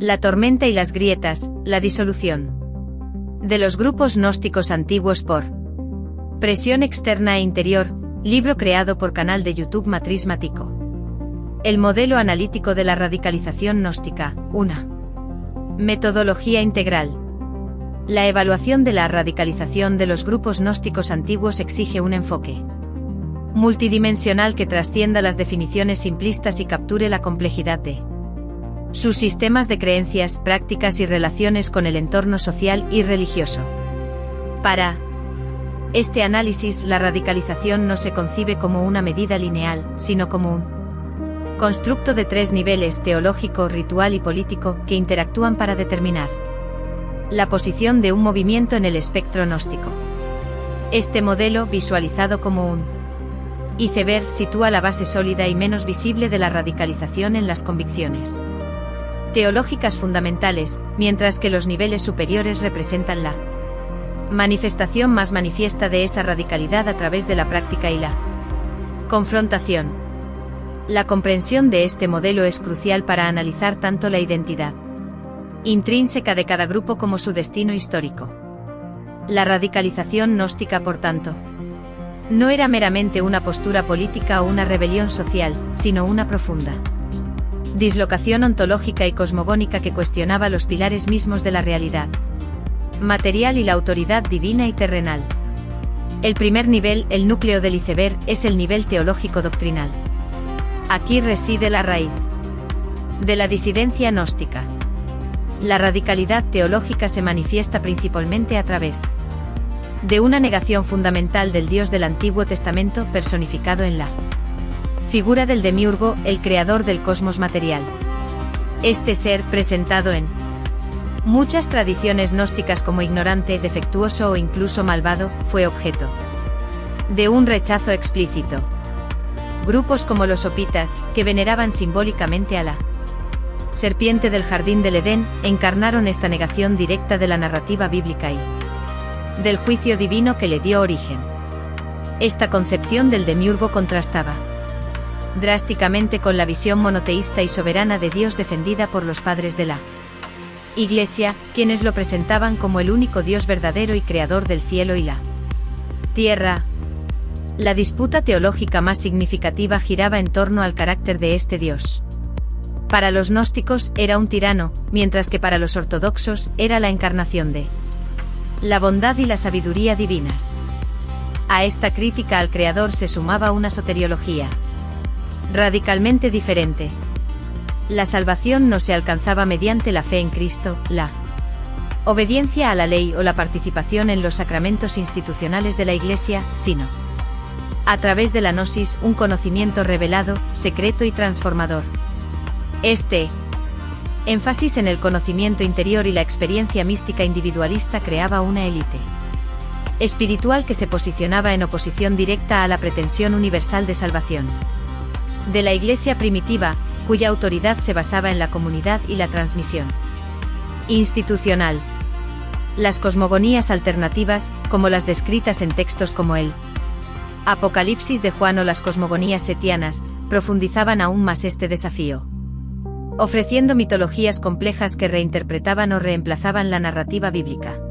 La tormenta y las grietas, la disolución de los grupos gnósticos antiguos por presión externa e interior, libro creado por canal de YouTube Matrismático. El modelo analítico de la radicalización gnóstica, una metodología integral. La evaluación de la radicalización de los grupos gnósticos antiguos exige un enfoque multidimensional que trascienda las definiciones simplistas y capture la complejidad de sus sistemas de creencias, prácticas y relaciones con el entorno social y religioso. Para este análisis, la radicalización no se concibe como una medida lineal, sino como un constructo de tres niveles: teológico, ritual y político, que interactúan para determinar la posición de un movimiento en el espectro gnóstico. Este modelo, visualizado como un iceberg, sitúa la base sólida y menos visible de la radicalización en las convicciones teológicas fundamentales, mientras que los niveles superiores representan la manifestación más manifiesta de esa radicalidad a través de la práctica y la confrontación. La comprensión de este modelo es crucial para analizar tanto la identidad intrínseca de cada grupo como su destino histórico. La radicalización gnóstica, por tanto, no era meramente una postura política o una rebelión social, sino una profunda dislocación ontológica y cosmogónica que cuestionaba los pilares mismos de la realidad material y la autoridad divina y terrenal. El primer nivel, el núcleo del iceberg, es el nivel teológico doctrinal. Aquí reside la raíz de la disidencia gnóstica. La radicalidad teológica se manifiesta principalmente a través de una negación fundamental del Dios del Antiguo Testamento, personificado en la figura del demiurgo, el creador del cosmos material. Este ser, presentado en muchas tradiciones gnósticas como ignorante, defectuoso o incluso malvado, fue objeto de un rechazo explícito. Grupos como los sopitas, que veneraban simbólicamente a la serpiente del jardín del Edén, encarnaron esta negación directa de la narrativa bíblica y del juicio divino que le dio origen. Esta concepción del demiurgo contrastaba drásticamente con la visión monoteísta y soberana de Dios defendida por los padres de la Iglesia, quienes lo presentaban como el único Dios verdadero y creador del cielo y la tierra. La disputa teológica más significativa giraba en torno al carácter de este Dios. Para los gnósticos era un tirano, mientras que para los ortodoxos era la encarnación de la bondad y la sabiduría divinas. A esta crítica al Creador se sumaba una soteriología radicalmente diferente. La salvación no se alcanzaba mediante la fe en Cristo, la obediencia a la ley o la participación en los sacramentos institucionales de la Iglesia, sino a través de la gnosis, un conocimiento revelado, secreto y transformador. Este énfasis en el conocimiento interior y la experiencia mística individualista creaba una élite espiritual que se posicionaba en oposición directa a la pretensión universal de salvación de la Iglesia primitiva, cuya autoridad se basaba en la comunidad y la transmisión institucional. Las cosmogonías alternativas, como las descritas en textos como el Apocalipsis de Juan o las cosmogonías setianas, profundizaban aún más este desafío, ofreciendo mitologías complejas que reinterpretaban o reemplazaban la narrativa bíblica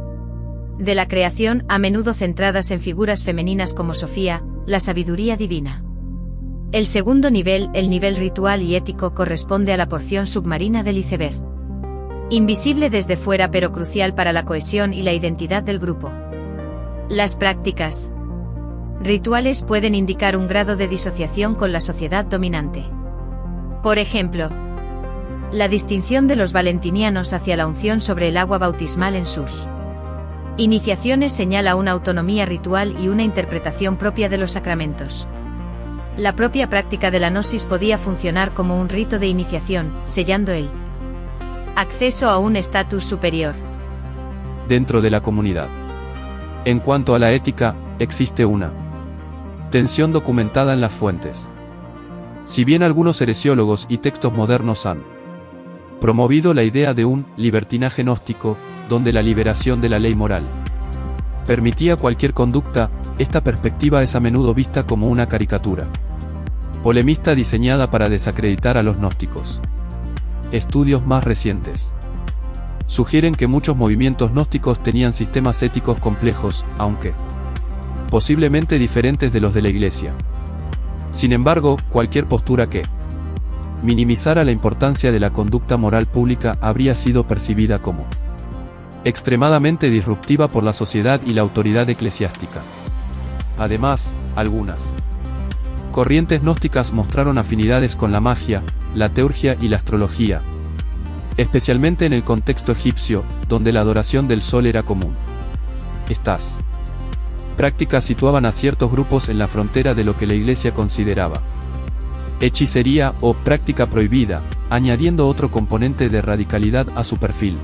de la creación, a menudo centradas en figuras femeninas como Sofía, la sabiduría divina. El segundo nivel, el nivel ritual y ético, corresponde a la porción submarina del iceberg. Invisible desde fuera pero crucial para la cohesión y la identidad del grupo. Las prácticas rituales pueden indicar un grado de disociación con la sociedad dominante. Por ejemplo, la distinción de los valentinianos hacia la unción sobre el agua bautismal en sus iniciaciones señala una autonomía ritual y una interpretación propia de los sacramentos. La propia práctica de la gnosis podía funcionar como un rito de iniciación, sellando el acceso a un estatus superior dentro de la comunidad. En cuanto a la ética, existe una tensión documentada en las fuentes. Si bien algunos heresiólogos y textos modernos han promovido la idea de un libertinaje gnóstico, donde la liberación de la ley moral permitía cualquier conducta, esta perspectiva es a menudo vista como una caricatura polemista diseñada para desacreditar a los gnósticos. Estudios más recientes sugieren que muchos movimientos gnósticos tenían sistemas éticos complejos, aunque posiblemente diferentes de los de la Iglesia. Sin embargo, cualquier postura que minimizara la importancia de la conducta moral pública habría sido percibida como extremadamente disruptiva por la sociedad y la autoridad eclesiástica. Además, algunas corrientes gnósticas mostraron afinidades con la magia, la teurgia y la astrología, especialmente en el contexto egipcio, donde la adoración del sol era común. Estas prácticas situaban a ciertos grupos en la frontera de lo que la Iglesia consideraba hechicería o práctica prohibida, añadiendo otro componente de radicalidad a su perfil.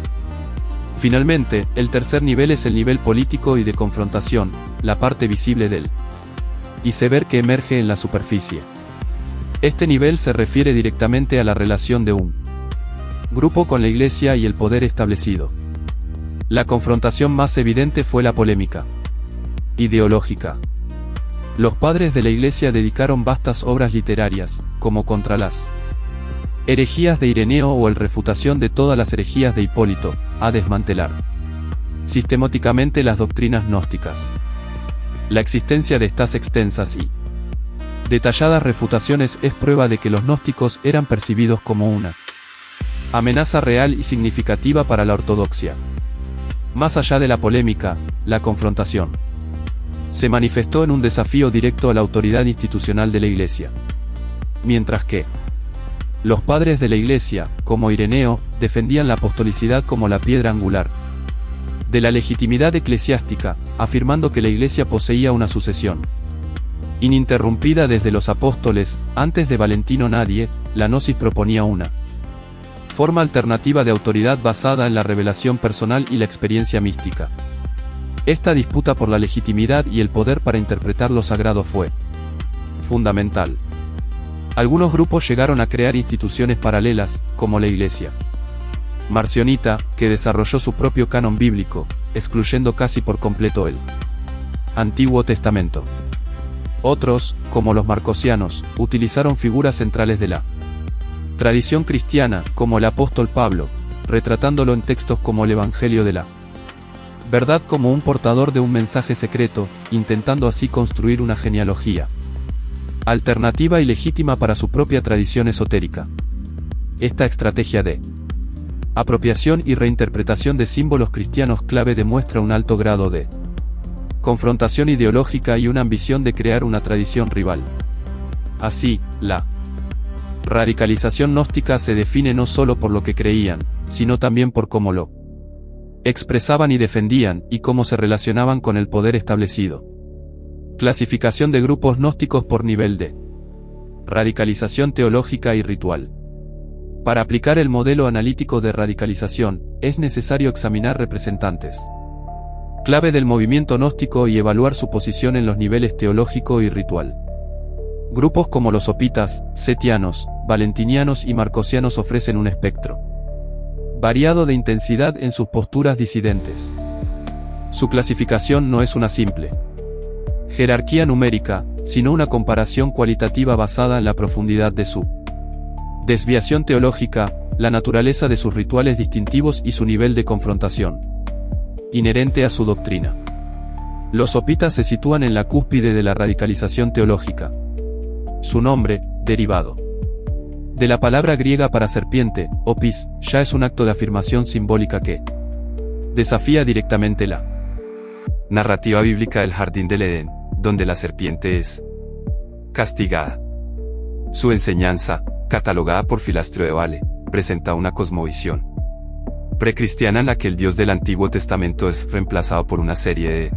Finalmente, el tercer nivel es el nivel político y de confrontación, la parte visible del iceberg que emerge en la superficie. Este nivel se refiere directamente a la relación de un grupo con la Iglesia y el poder establecido. La confrontación más evidente fue la polémica ideológica. Los padres de la Iglesia dedicaron vastas obras literarias, como contra las herejías de Ireneo o el refutación de todas las herejías de Hipólito, a desmantelar sistemáticamente las doctrinas gnósticas. La existencia de estas extensas y detalladas refutaciones es prueba de que los gnósticos eran percibidos como una amenaza real y significativa para la ortodoxia. Más allá de la polémica, la confrontación se manifestó en un desafío directo a la autoridad institucional de la Iglesia. Mientras que los padres de la Iglesia, como Ireneo, defendían la apostolicidad como la piedra angular de la legitimidad eclesiástica, afirmando que la Iglesia poseía una sucesión ininterrumpida desde los apóstoles. Antes de Valentino nadie, la gnosis proponía una forma alternativa de autoridad basada en la revelación personal y la experiencia mística. Esta disputa por la legitimidad y el poder para interpretar lo sagrado fue fundamental. Algunos grupos llegaron a crear instituciones paralelas, como la Iglesia Marcionita, que desarrolló su propio canon bíblico, excluyendo casi por completo el Antiguo Testamento. Otros, como los marcosianos, utilizaron figuras centrales de la tradición cristiana, como el apóstol Pablo, retratándolo en textos como el Evangelio de la verdad como un portador de un mensaje secreto, intentando así construir una genealogía alternativa y legítima para su propia tradición esotérica. Esta estrategia de apropiación y reinterpretación de símbolos cristianos clave demuestra un alto grado de confrontación ideológica y una ambición de crear una tradición rival. Así, la radicalización gnóstica se define no solo por lo que creían, sino también por cómo lo expresaban y defendían, y cómo se relacionaban con el poder establecido. Clasificación de grupos gnósticos por nivel de radicalización teológica y ritual. Para aplicar el modelo analítico de radicalización, es necesario examinar representantes clave del movimiento gnóstico y evaluar su posición en los niveles teológico y ritual. Grupos como los sopitas, setianos, valentinianos y marcosianos ofrecen un espectro variado de intensidad en sus posturas disidentes. Su clasificación no es una simple jerarquía numérica, sino una comparación cualitativa basada en la profundidad de su desviación teológica, la naturaleza de sus rituales distintivos y su nivel de confrontación inherente a su doctrina. Los sopitas se sitúan en la cúspide de la radicalización teológica. Su nombre, derivado de la palabra griega para serpiente, opis, ya es un acto de afirmación simbólica que desafía directamente la narrativa bíblica del jardín del Edén, donde la serpiente es castigada. Su enseñanza, catalogada por Filastro de Vale, presenta una cosmovisión precristiana en la que el Dios del Antiguo Testamento es reemplazado por una serie de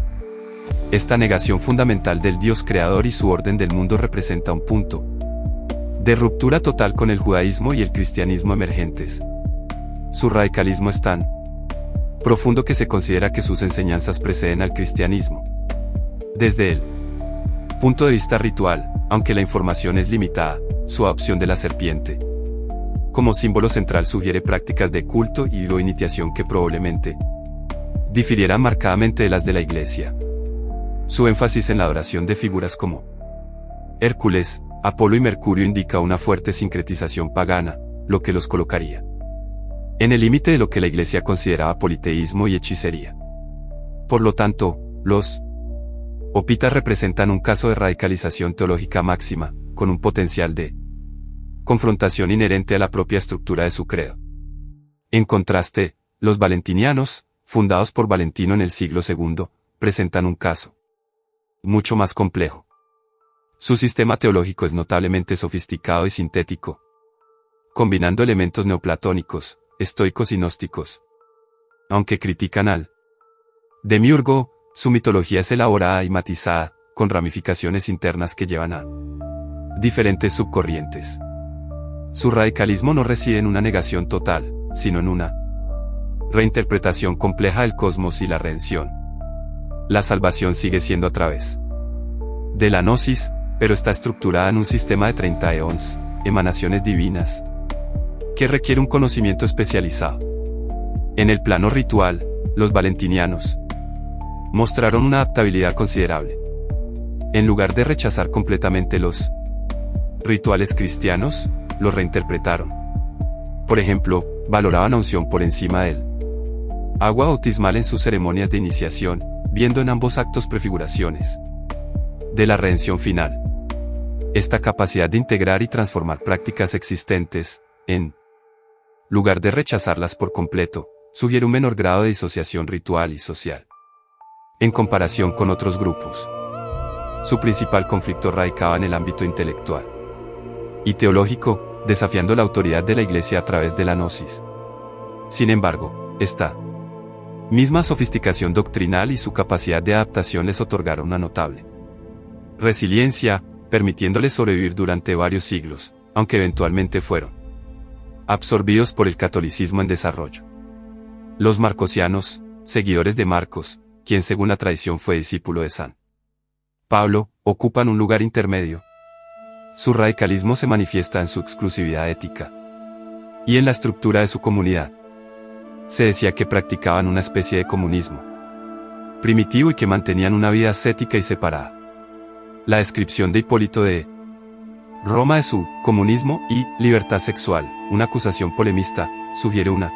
esta negación fundamental del Dios creador y su orden del mundo representa un punto de ruptura total con el judaísmo y el cristianismo emergentes. Su radicalismo es tan profundo que se considera que sus enseñanzas preceden al cristianismo. Desde el punto de vista ritual, aunque la información es limitada, su adopción de la serpiente como símbolo central sugiere prácticas de culto y o iniciación que probablemente difirieran marcadamente de las de la Iglesia. Su énfasis en la adoración de figuras como Hércules, Apolo y Mercurio indica una fuerte sincretización pagana, lo que los colocaría en el límite de lo que la Iglesia consideraba politeísmo y hechicería. Por lo tanto, los Opitas representan un caso de radicalización teológica máxima, con un potencial de confrontación inherente a la propia estructura de su credo. En contraste, los valentinianos, fundados por Valentino en el siglo II, presentan un caso mucho más complejo. Su sistema teológico es notablemente sofisticado y sintético, combinando elementos neoplatónicos, estoicos y gnósticos. Aunque critican al demiurgo, su mitología es elaborada y matizada, con ramificaciones internas que llevan a diferentes subcorrientes. Su radicalismo no reside en una negación total, sino en una reinterpretación compleja del cosmos y la redención. La salvación sigue siendo a través de la gnosis, pero está estructurada en un sistema de 30 eons, emanaciones divinas, que requiere un conocimiento especializado. En el plano ritual, los valentinianos mostraron una adaptabilidad considerable. En lugar de rechazar completamente los rituales cristianos, los reinterpretaron. Por ejemplo, valoraban la unción por encima del agua bautismal en sus ceremonias de iniciación, viendo en ambos actos prefiguraciones de la redención final. Esta capacidad de integrar y transformar prácticas existentes, en lugar de rechazarlas por completo, sugiere un menor grado de disociación ritual y social. En comparación con otros grupos, su principal conflicto radicaba en el ámbito intelectual y teológico, desafiando la autoridad de la Iglesia a través de la gnosis. Sin embargo, esta misma sofisticación doctrinal y su capacidad de adaptación les otorgaron una notable resiliencia, permitiéndoles sobrevivir durante varios siglos, aunque eventualmente fueron absorbidos por el catolicismo en desarrollo. Los marcosianos, seguidores de Marcos, quien según la tradición fue discípulo de San Pablo, ocupan un lugar intermedio. Su radicalismo se manifiesta en su exclusividad ética y en la estructura de su comunidad. Se decía que practicaban una especie de comunismo primitivo y que mantenían una vida ascética y separada. La descripción de Hipólito de Roma de su comunismo y libertad sexual, una acusación polemista, sugiere una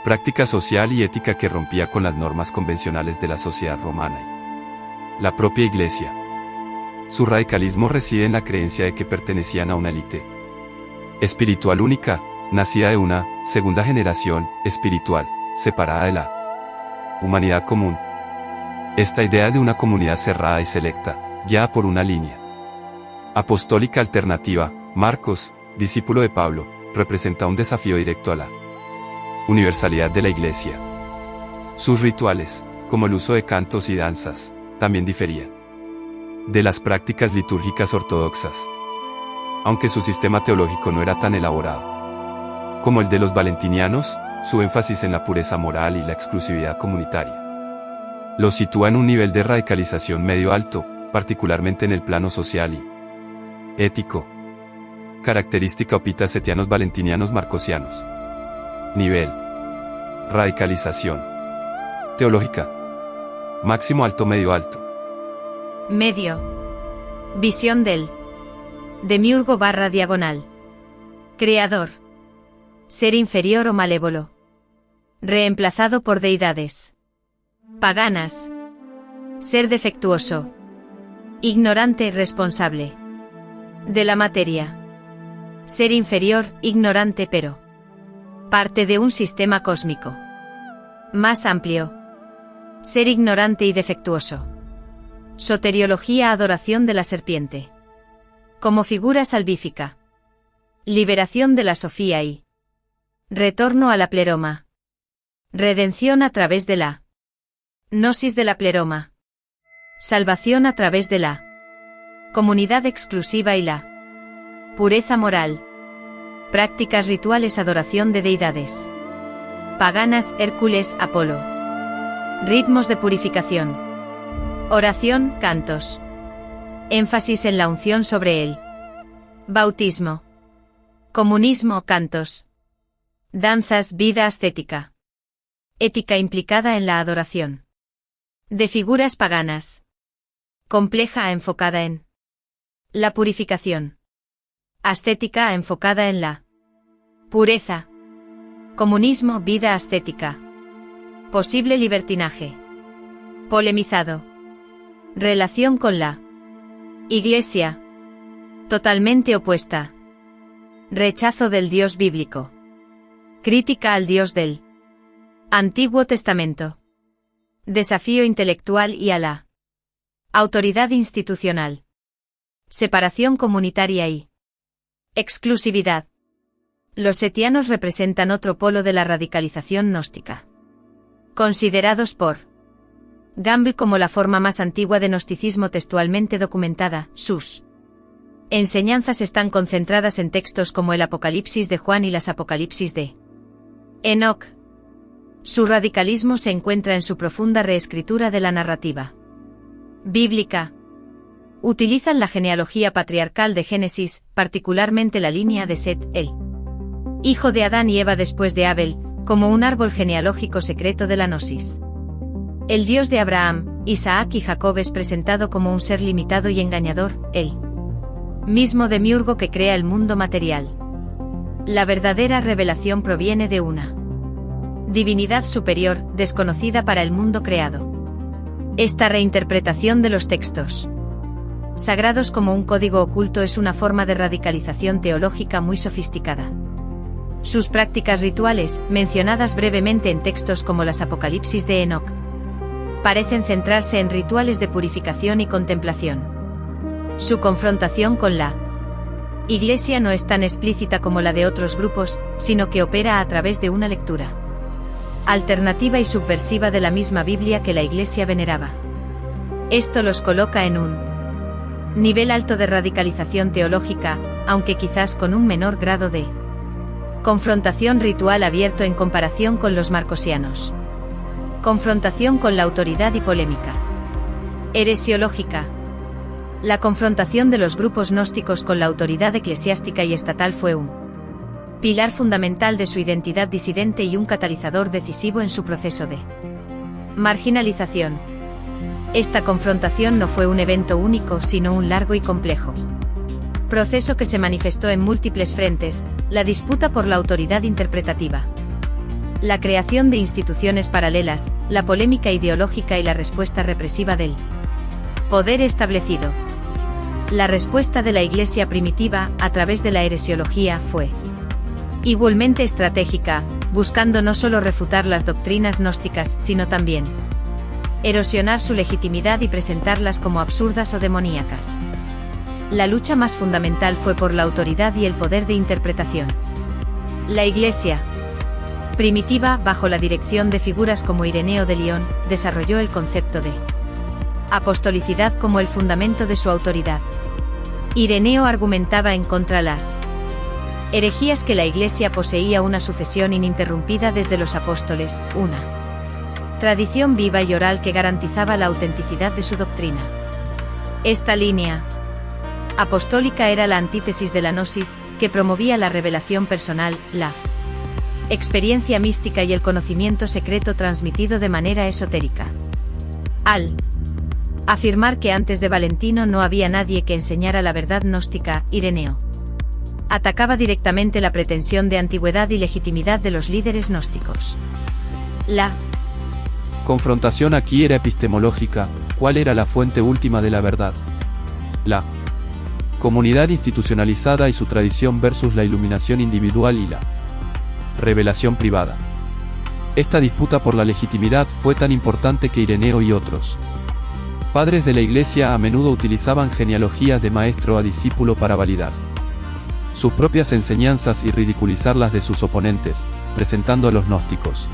práctica social y ética que rompía con las normas convencionales de la sociedad romana y la propia Iglesia. Su radicalismo reside en la creencia de que pertenecían a una élite espiritual única, nacida de una segunda generación espiritual, separada de la humanidad común. Esta idea de una comunidad cerrada y selecta, guiada por una línea apostólica alternativa, Marcos, discípulo de Pablo, representa un desafío directo a la universalidad de la Iglesia. Sus rituales, como el uso de cantos y danzas, también diferían de las prácticas litúrgicas ortodoxas, aunque su sistema teológico no era tan elaborado como el de los valentinianos. Su énfasis en la pureza moral y la exclusividad comunitaria los sitúa en un nivel de radicalización medio alto, particularmente en el plano social y ético. Característica opitas setianos valentinianos marcosianos. Nivel. Radicalización teológica. Máximo alto medio alto. Medio. Visión del demiurgo / diagonal. Creador. Ser inferior o malévolo. Reemplazado por deidades paganas. Ser defectuoso. Ignorante, responsable de la materia. Ser inferior, ignorante pero parte de un sistema cósmico más amplio. Ser ignorante y defectuoso. Soteriología, adoración de la serpiente como figura salvífica. Liberación de la Sofía y retorno a la pleroma. Redención a través de la gnosis de la pleroma. Salvación a través de la comunidad exclusiva y la pureza moral. Prácticas rituales, adoración de deidades paganas, Hércules, Apolo. Ritmos de purificación. Oración, cantos. Énfasis en la unción sobre el bautismo. Comunismo, cantos. Danzas, vida ascética. Ética implicada en la adoración de figuras paganas. Compleja, enfocada en la purificación. Ascética, enfocada en la pureza. Comunismo, vida ascética. Posible libertinaje. Polemizado. Relación con la Iglesia. Totalmente opuesta. Rechazo del Dios bíblico. Crítica al Dios del Antiguo Testamento. Desafío intelectual y a la autoridad institucional. Separación comunitaria y exclusividad. Los setianos representan otro polo de la radicalización gnóstica. Considerados por Gamble como la forma más antigua de gnosticismo textualmente documentada, sus enseñanzas están concentradas en textos como el Apocalipsis de Juan y las Apocalipsis de Enoc. Su radicalismo se encuentra en su profunda reescritura de la narrativa bíblica. Utilizan la genealogía patriarcal de Génesis, particularmente la línea de Set, el hijo de Adán y Eva después de Abel, como un árbol genealógico secreto de la gnosis. El Dios de Abraham, Isaac y Jacob es presentado como un ser limitado y engañador, el mismo demiurgo que crea el mundo material. La verdadera revelación proviene de una divinidad superior, desconocida para el mundo creado. Esta reinterpretación de los textos sagrados como un código oculto es una forma de radicalización teológica muy sofisticada. Sus prácticas rituales, mencionadas brevemente en textos como las Apocalipsis de Enoc, parecen centrarse en rituales de purificación y contemplación. Su confrontación con la Iglesia no es tan explícita como la de otros grupos, sino que opera a través de una lectura alternativa y subversiva de la misma Biblia que la Iglesia veneraba. Esto los coloca en un nivel alto de radicalización teológica, aunque quizás con un menor grado de confrontación ritual abierto en comparación con los marcosianos. Confrontación con la autoridad y polémica heresiológica. La confrontación de los grupos gnósticos con la autoridad eclesiástica y estatal fue un pilar fundamental de su identidad disidente y un catalizador decisivo en su proceso de marginalización. Esta confrontación no fue un evento único, sino un largo y complejo proceso que se manifestó en múltiples frentes: la disputa por la autoridad interpretativa, la creación de instituciones paralelas, la polémica ideológica y la respuesta represiva del poder establecido. La respuesta de la Iglesia primitiva, a través de la heresiología, fue igualmente estratégica, buscando no solo refutar las doctrinas gnósticas, sino también erosionar su legitimidad y presentarlas como absurdas o demoníacas. La lucha más fundamental fue por la autoridad y el poder de interpretación. La Iglesia primitiva, bajo la dirección de figuras como Ireneo de Lyon, desarrolló el concepto de apostolicidad como el fundamento de su autoridad. Ireneo argumentaba en contra las herejías que la Iglesia poseía una sucesión ininterrumpida desde los apóstoles, una tradición viva y oral que garantizaba la autenticidad de su doctrina. Esta línea apostólica era la antítesis de la gnosis, que promovía la revelación personal, la experiencia mística y el conocimiento secreto transmitido de manera esotérica. Al afirmar que antes de Valentino no había nadie que enseñara la verdad gnóstica, Ireneo atacaba directamente la pretensión de antigüedad y legitimidad de los líderes gnósticos. La confrontación aquí era epistemológica: ¿cuál era la fuente última de la verdad? La comunidad institucionalizada y su tradición versus la iluminación individual y la revelación privada. Esta disputa por la legitimidad fue tan importante que Ireneo y otros padres de la Iglesia a menudo utilizaban genealogías de maestro a discípulo para validar sus propias enseñanzas y ridiculizar las de sus oponentes, presentando a los gnósticos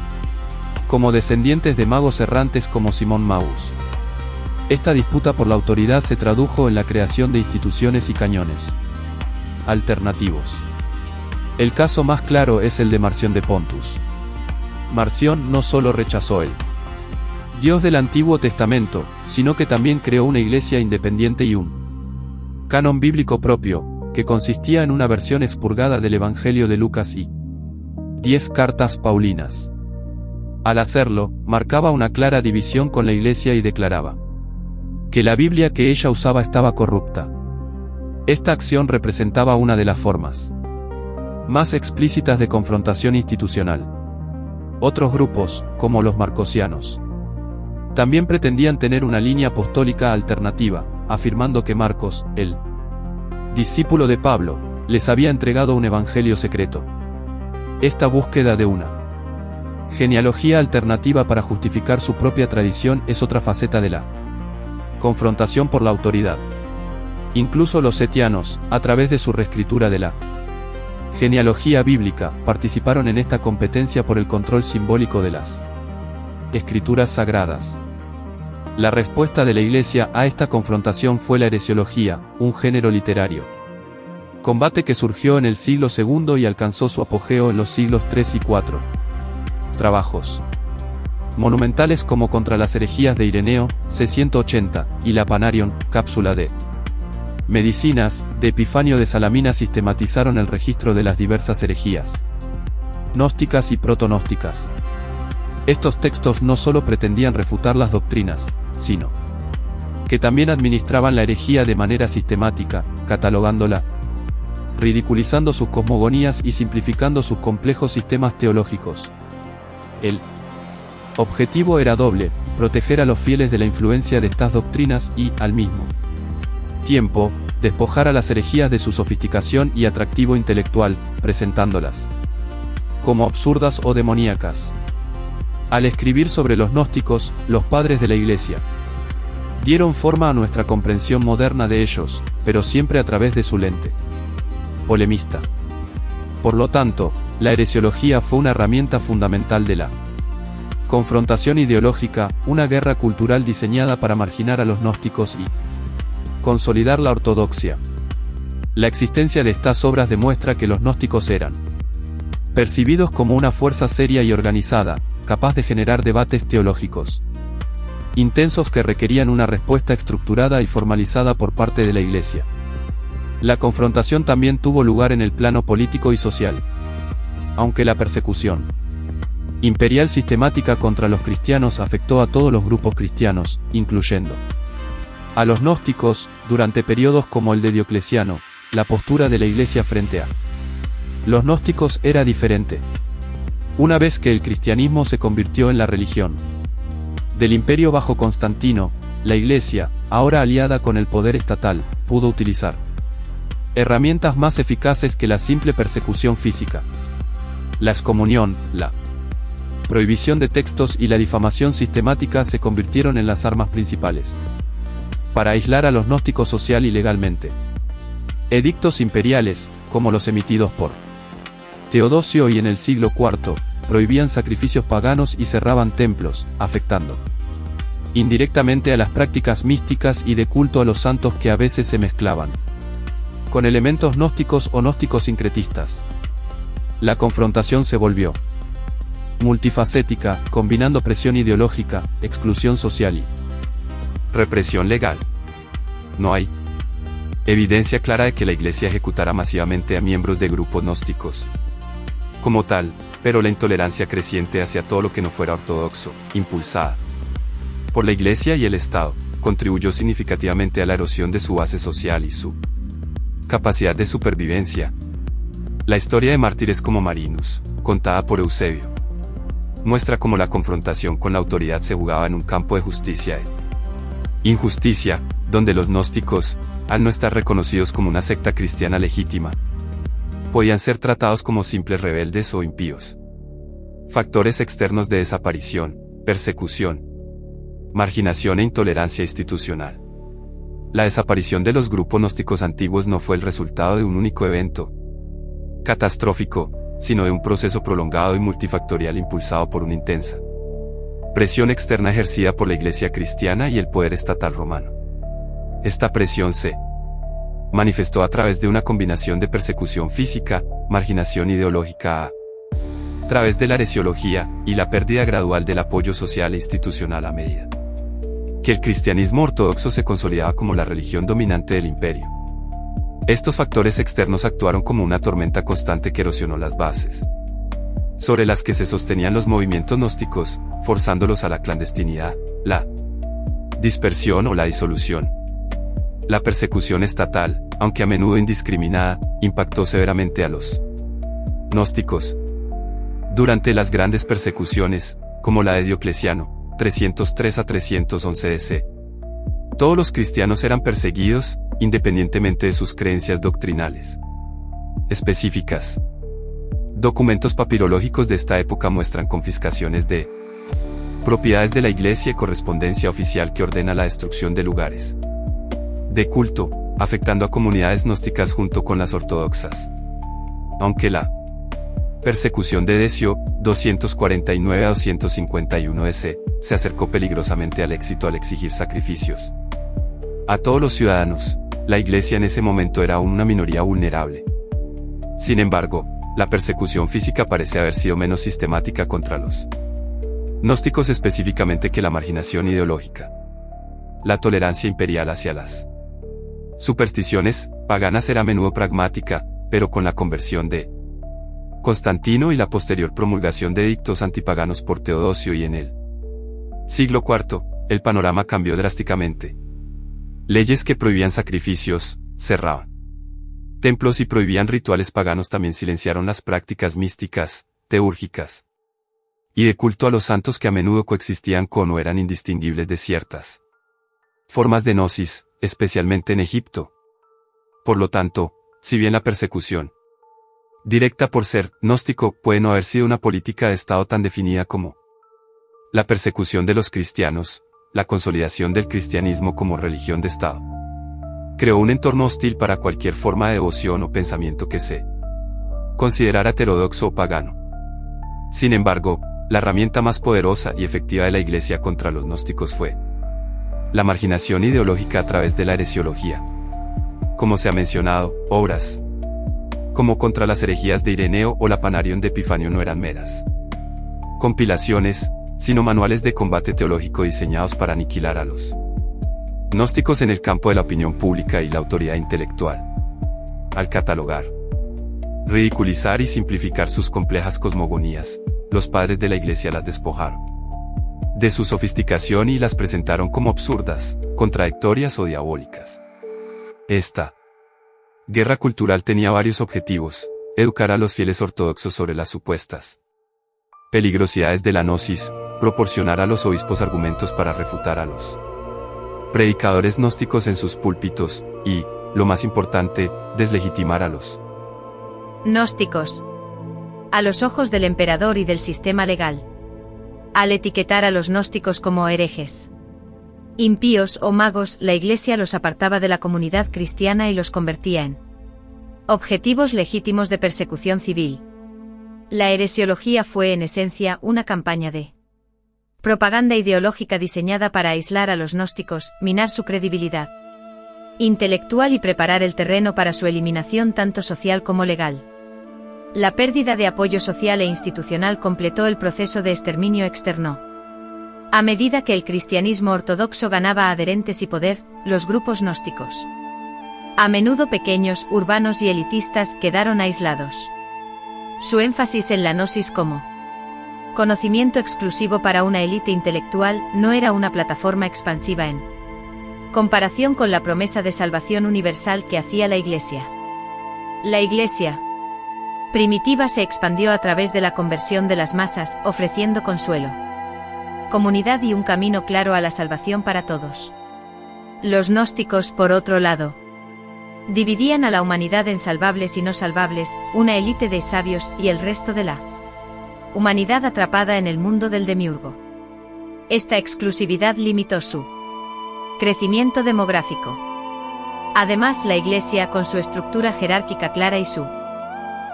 como descendientes de magos errantes como Simón Magus. Esta disputa por la autoridad se tradujo en la creación de instituciones y cañones alternativos. El caso más claro es el de Marción de Pontus. Marción no solo rechazó el Dios del Antiguo Testamento, sino que también creó una iglesia independiente y un canon bíblico propio, que consistía en una versión expurgada del Evangelio de Lucas y 10 cartas paulinas. Al hacerlo, marcaba una clara división con la iglesia y declaraba que la Biblia que ella usaba estaba corrupta. Esta acción representaba una de las formas más explícitas de confrontación institucional. Otros grupos, como los marcosianos, también pretendían tener una línea apostólica alternativa, afirmando que Marcos, el discípulo de Pablo, les había entregado un evangelio secreto. Esta búsqueda de una genealogía alternativa para justificar su propia tradición es otra faceta de la confrontación por la autoridad. Incluso los setianos, a través de su reescritura de la genealogía bíblica, participaron en esta competencia por el control simbólico de las escrituras sagradas. La respuesta de la Iglesia a esta confrontación fue la heresiología, un género literario. Combate que surgió en el siglo II y alcanzó su apogeo en los siglos III y IV. Trabajos monumentales como Contra las herejías de Ireneo, c. 180, y la Panarion, cápsula de Medicinas, de Epifanio de Salamina sistematizaron el registro de las diversas herejías gnósticas y protonósticas. Estos textos no solo pretendían refutar las doctrinas, sino que también administraban la herejía de manera sistemática, catalogándola, ridiculizando sus cosmogonías y simplificando sus complejos sistemas teológicos. El objetivo era doble: proteger a los fieles de la influencia de estas doctrinas y, al mismo tiempo, despojar a las herejías de su sofisticación y atractivo intelectual, presentándolas como absurdas o demoníacas. Al escribir sobre los gnósticos, los padres de la Iglesia dieron forma a nuestra comprensión moderna de ellos, pero siempre a través de su lente polemista. Por lo tanto, la heresiología fue una herramienta fundamental de la confrontación ideológica, una guerra cultural diseñada para marginar a los gnósticos y consolidar la ortodoxia. La existencia de estas obras demuestra que los gnósticos eran percibidos como una fuerza seria y organizada, capaz de generar debates teológicos intensos que requerían una respuesta estructurada y formalizada por parte de la Iglesia. La confrontación también tuvo lugar en el plano político y social. Aunque la persecución imperial sistemática contra los cristianos afectó a todos los grupos cristianos, incluyendo a los gnósticos, durante periodos como el de Diocleciano, la postura de la Iglesia frente a los gnósticos era diferente. Una vez que el cristianismo se convirtió en la religión del imperio bajo Constantino, la Iglesia, ahora aliada con el poder estatal, pudo utilizar herramientas más eficaces que la simple persecución física. La excomunión, la prohibición de textos y la difamación sistemática se convirtieron en las armas principales para aislar a los gnósticos social y legalmente. Edictos imperiales, como los emitidos por Teodosio y en el siglo IV, prohibían sacrificios paganos y cerraban templos, afectando indirectamente a las prácticas místicas y de culto a los santos que a veces se mezclaban con elementos gnósticos o gnósticos sincretistas. La confrontación se volvió multifacética, combinando presión ideológica, exclusión social y represión legal. No hay evidencia clara de que la Iglesia ejecutara masivamente a miembros de grupos gnósticos como tal, pero la intolerancia creciente hacia todo lo que no fuera ortodoxo, impulsada por la Iglesia y el Estado, contribuyó significativamente a la erosión de su base social y su capacidad de supervivencia. La historia de mártires como Marinus, contada por Eusebio, muestra cómo la confrontación con la autoridad se jugaba en un campo de justicia e injusticia, donde los gnósticos, al no estar reconocidos como una secta cristiana legítima, podían ser tratados como simples rebeldes o impíos. Factores externos de desaparición, persecución, marginación e intolerancia institucional. La desaparición de los grupos gnósticos antiguos no fue el resultado de un único evento catastrófico, sino de un proceso prolongado y multifactorial impulsado por una intensa presión externa ejercida por la Iglesia cristiana y el poder estatal romano. Esta presión se manifestó a través de una combinación de persecución física, marginación ideológica a través de la heresiología, y la pérdida gradual del apoyo social e institucional a medida que el cristianismo ortodoxo se consolidaba como la religión dominante del imperio. Estos factores externos actuaron como una tormenta constante que erosionó las bases sobre las que se sostenían los movimientos gnósticos, forzándolos a la clandestinidad, la dispersión o la disolución. La persecución estatal, aunque a menudo indiscriminada, impactó severamente a los Gnósticos. Durante las grandes persecuciones, como la de Diocleciano, 303 a 311 DC, todos los cristianos eran perseguidos, independientemente de sus creencias doctrinales específicas. Documentos papirológicos de esta época muestran confiscaciones de propiedades de la iglesia y correspondencia oficial que ordena la destrucción de lugares de culto, afectando a comunidades gnósticas junto con las ortodoxas. Aunque la persecución de Decio, 249 a 251 DC, se acercó peligrosamente al éxito al exigir sacrificios a todos los ciudadanos, la iglesia en ese momento era aún una minoría vulnerable. Sin embargo, la persecución física parece haber sido menos sistemática contra los gnósticos específicamente que la marginación ideológica. La tolerancia imperial hacia las supersticiones paganas era a menudo pragmática, pero con la conversión de Constantino y la posterior promulgación de edictos antipaganos por Teodosio y en el siglo IV, el panorama cambió drásticamente. Leyes que prohibían sacrificios, cerraban templos y prohibían rituales paganos también silenciaron las prácticas místicas, teúrgicas y de culto a los santos que a menudo coexistían con o eran indistinguibles de ciertas formas de gnosis, especialmente en Egipto. Por lo tanto, si bien la persecución directa por ser gnóstico puede no haber sido una política de Estado tan definida como la persecución de los cristianos, la consolidación del cristianismo como religión de Estado creó un entorno hostil para cualquier forma de devoción o pensamiento que se considerara heterodoxo o pagano. Sin embargo, la herramienta más poderosa y efectiva de la Iglesia contra los gnósticos fue la marginación ideológica a través de la heresiología. Como se ha mencionado, obras como Contra las herejías de Ireneo o la Panarión de Epifanio no eran meras compilaciones, sino manuales de combate teológico diseñados para aniquilar a los gnósticos en el campo de la opinión pública y la autoridad intelectual. Al catalogar, ridiculizar y simplificar sus complejas cosmogonías, los padres de la Iglesia las despojaron de su sofisticación y las presentaron como absurdas, contradictorias o diabólicas. Esta guerra cultural tenía varios objetivos: educar a los fieles ortodoxos sobre las supuestas peligrosidades de la gnosis, proporcionar a los obispos argumentos para refutar a los predicadores gnósticos en sus púlpitos, y, lo más importante, deslegitimar a los gnósticos a los ojos del emperador y del sistema legal. Al etiquetar a los gnósticos como herejes, impíos o magos, la Iglesia los apartaba de la comunidad cristiana y los convertía en objetivos legítimos de persecución civil. La heresiología fue en esencia una campaña de propaganda ideológica diseñada para aislar a los gnósticos, minar su credibilidad intelectual y preparar el terreno para su eliminación tanto social como legal. La pérdida de apoyo social e institucional completó el proceso de exterminio externo. A medida que el cristianismo ortodoxo ganaba adherentes y poder, los grupos gnósticos, a menudo pequeños, urbanos y elitistas, quedaron aislados. Su énfasis en la gnosis como conocimiento exclusivo para una élite intelectual no era una plataforma expansiva en comparación con la promesa de salvación universal que hacía la Iglesia. La Iglesia primitiva se expandió a través de la conversión de las masas, ofreciendo consuelo, comunidad y un camino claro a la salvación para todos. Los gnósticos, por otro lado, dividían a la humanidad en salvables y no salvables, una élite de sabios y el resto de la humanidad atrapada en el mundo del demiurgo. Esta exclusividad limitó su crecimiento demográfico. Además, la Iglesia, con su estructura jerárquica clara y su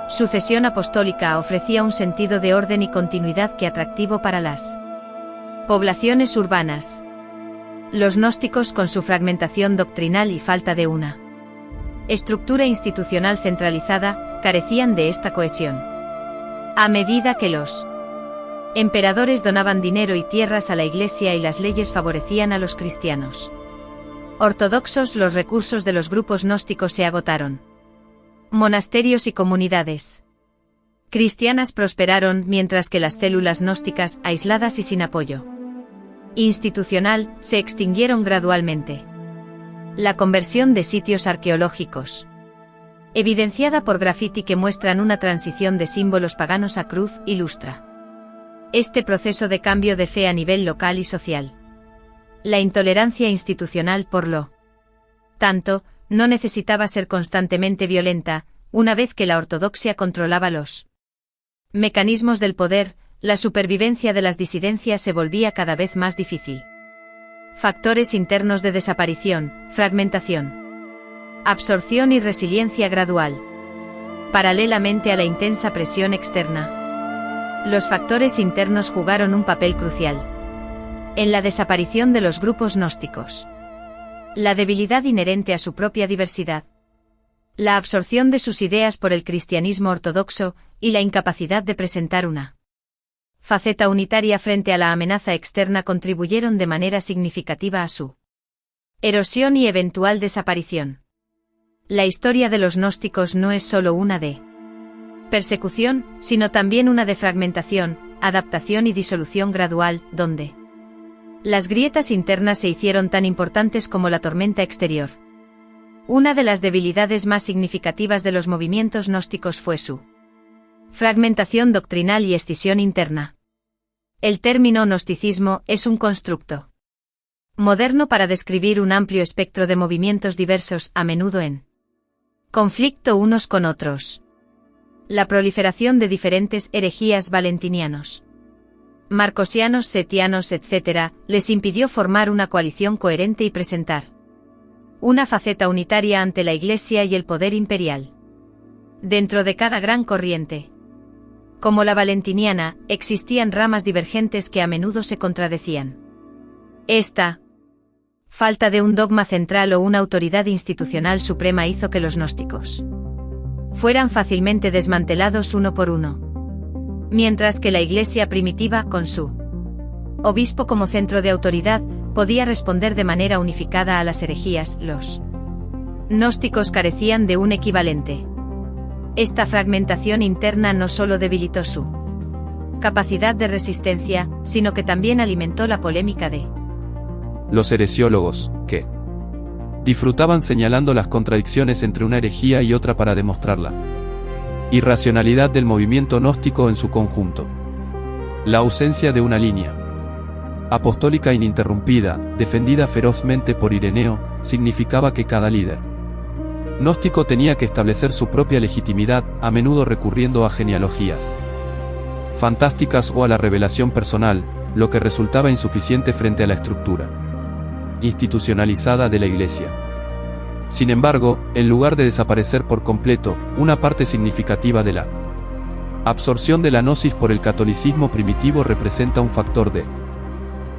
sucesión apostólica, ofrecía un sentido de orden y continuidad que atractivo para las poblaciones urbanas. Los gnósticos, con su fragmentación doctrinal y falta de una estructura institucional centralizada, carecían de esta cohesión. A medida que los emperadores donaban dinero y tierras a la Iglesia y las leyes favorecían a los cristianos ortodoxos, los recursos de los grupos gnósticos se agotaron. Monasterios y comunidades cristianas prosperaron, mientras que las células gnósticas, aisladas y sin apoyo institucional, se extinguieron gradualmente. La conversión de sitios arqueológicos evidenciada por graffiti que muestran una transición de símbolos paganos a cruz, ilustra este proceso de cambio de fe a nivel local y social. La intolerancia institucional, por lo tanto, no necesitaba ser constantemente violenta. Una vez que la ortodoxia controlaba los mecanismos del poder, la supervivencia de las disidencias se volvía cada vez más difícil. Factores internos de desaparición, fragmentación, absorción y resiliencia gradual. Paralelamente a la intensa presión externa, los factores internos jugaron un papel crucial en la desaparición de los grupos gnósticos. La debilidad inherente a su propia diversidad, la absorción de sus ideas por el cristianismo ortodoxo y la incapacidad de presentar una faceta unitaria frente a la amenaza externa contribuyeron de manera significativa a su erosión y eventual desaparición. La historia de los gnósticos no es solo una de persecución, sino también una de fragmentación, adaptación y disolución gradual, donde las grietas internas se hicieron tan importantes como la tormenta exterior. Una de las debilidades más significativas de los movimientos gnósticos fue su fragmentación doctrinal y escisión interna. El término gnosticismo es un constructo moderno para describir un amplio espectro de movimientos diversos, a menudo en conflicto unos con otros. La proliferación de diferentes herejías valentinianos, marcosianos, setianos, etc., les impidió formar una coalición coherente y presentar una faceta unitaria ante la Iglesia y el poder imperial. Dentro de cada gran corriente, como la valentiniana, existían ramas divergentes que a menudo se contradecían. Esta falta de un dogma central o una autoridad institucional suprema hizo que los gnósticos fueran fácilmente desmantelados uno por uno. Mientras que la Iglesia primitiva, con su obispo como centro de autoridad, podía responder de manera unificada a las herejías, los gnósticos carecían de un equivalente. Esta fragmentación interna no solo debilitó su capacidad de resistencia, sino que también alimentó la polémica de los heresiólogos, que disfrutaban señalando las contradicciones entre una herejía y otra para demostrar la irracionalidad del movimiento gnóstico en su conjunto. La ausencia de una línea apostólica ininterrumpida, defendida ferozmente por Ireneo, significaba que cada líder gnóstico tenía que establecer su propia legitimidad, a menudo recurriendo a genealogías fantásticas o a la revelación personal, lo que resultaba insuficiente frente a la estructura institucionalizada de la Iglesia. Sin embargo, en lugar de desaparecer por completo, una parte significativa de la absorción de la gnosis por el catolicismo primitivo representa un factor de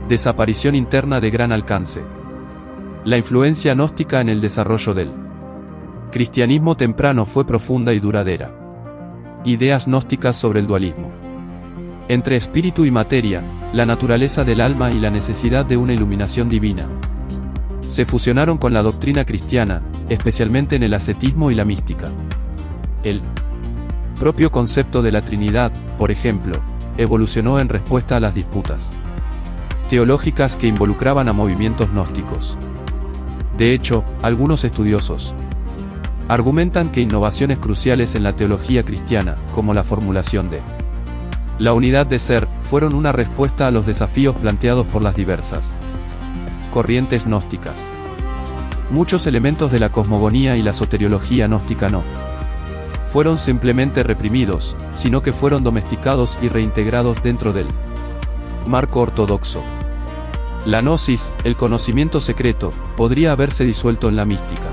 desaparición interna de gran alcance. La influencia gnóstica en el desarrollo del cristianismo temprano fue profunda y duradera. Ideas gnósticas sobre el dualismo entre espíritu y materia, la naturaleza del alma y la necesidad de una iluminación divina se fusionaron con la doctrina cristiana, especialmente en el ascetismo y la mística. El propio concepto de la Trinidad, por ejemplo, evolucionó en respuesta a las disputas teológicas que involucraban a movimientos gnósticos. De hecho, algunos estudiosos argumentan que innovaciones cruciales en la teología cristiana, como la formulación de la unidad de ser, fueron una respuesta a los desafíos planteados por las diversas corrientes gnósticas. Muchos elementos de la cosmogonía y la soteriología gnóstica no fueron simplemente reprimidos, sino que fueron domesticados y reintegrados dentro del marco ortodoxo. La gnosis, el conocimiento secreto, podría haberse disuelto en la mística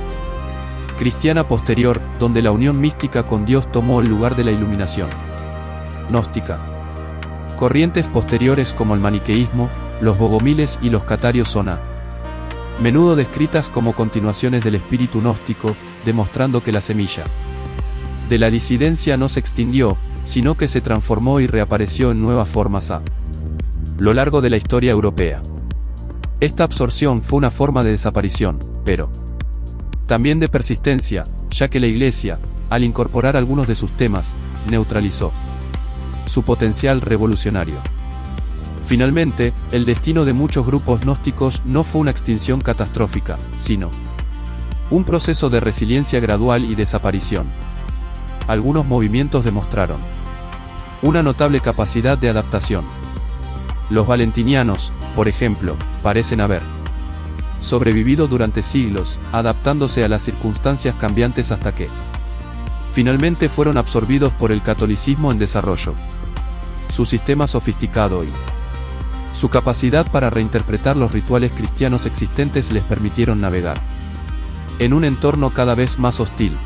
cristiana posterior, donde la unión mística con Dios tomó el lugar de la iluminación gnóstica. Corrientes posteriores como el maniqueísmo, los bogomiles y los catarios son a menudo descritas como continuaciones del espíritu gnóstico, demostrando que la semilla de la disidencia no se extinguió, sino que se transformó y reapareció en nuevas formas a lo largo de la historia europea. Esta absorción fue una forma de desaparición, pero también de persistencia, ya que la Iglesia, al incorporar algunos de sus temas, neutralizó su potencial revolucionario. Finalmente, el destino de muchos grupos gnósticos no fue una extinción catastrófica, sino Un proceso de resiliencia gradual y desaparición. Algunos movimientos demostraron una notable capacidad de adaptación. Los valentinianos, por ejemplo, parecen haber sobrevivido durante siglos, adaptándose a las circunstancias cambiantes hasta que finalmente fueron absorbidos por el catolicismo en desarrollo. Su sistema sofisticado y su capacidad para reinterpretar los rituales cristianos existentes les permitieron navegar en un entorno cada vez más hostil.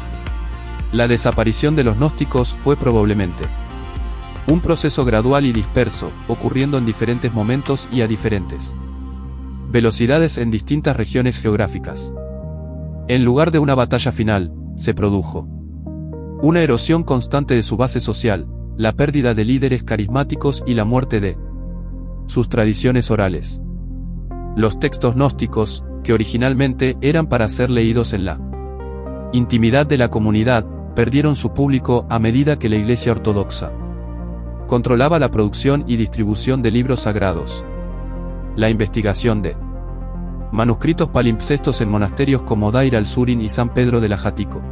La desaparición de los gnósticos fue probablemente un proceso gradual y disperso, ocurriendo en diferentes momentos y a diferentes velocidades en distintas regiones geográficas. En lugar de una batalla final, se produjo una erosión constante de su base social, la pérdida de líderes carismáticos y la muerte de sus tradiciones orales. Los textos gnósticos, que originalmente eran para ser leídos en la intimidad de la comunidad, perdieron su público a medida que la Iglesia Ortodoxa controlaba la producción y distribución de libros sagrados. La investigación de manuscritos palimpsestos en monasterios como Dair al-Surin y San Pedro del Ajático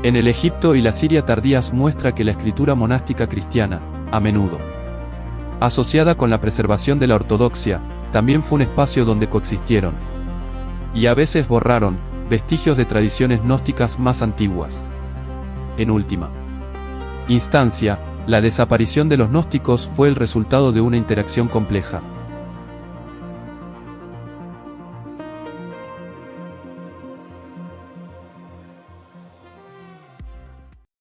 en el Egipto y la Siria tardías muestra que la escritura monástica cristiana, a menudo asociada con la preservación de la ortodoxia, también fue un espacio donde coexistieron y a veces borraron vestigios de tradiciones gnósticas más antiguas. En última instancia, la desaparición de los gnósticos fue el resultado de una interacción compleja,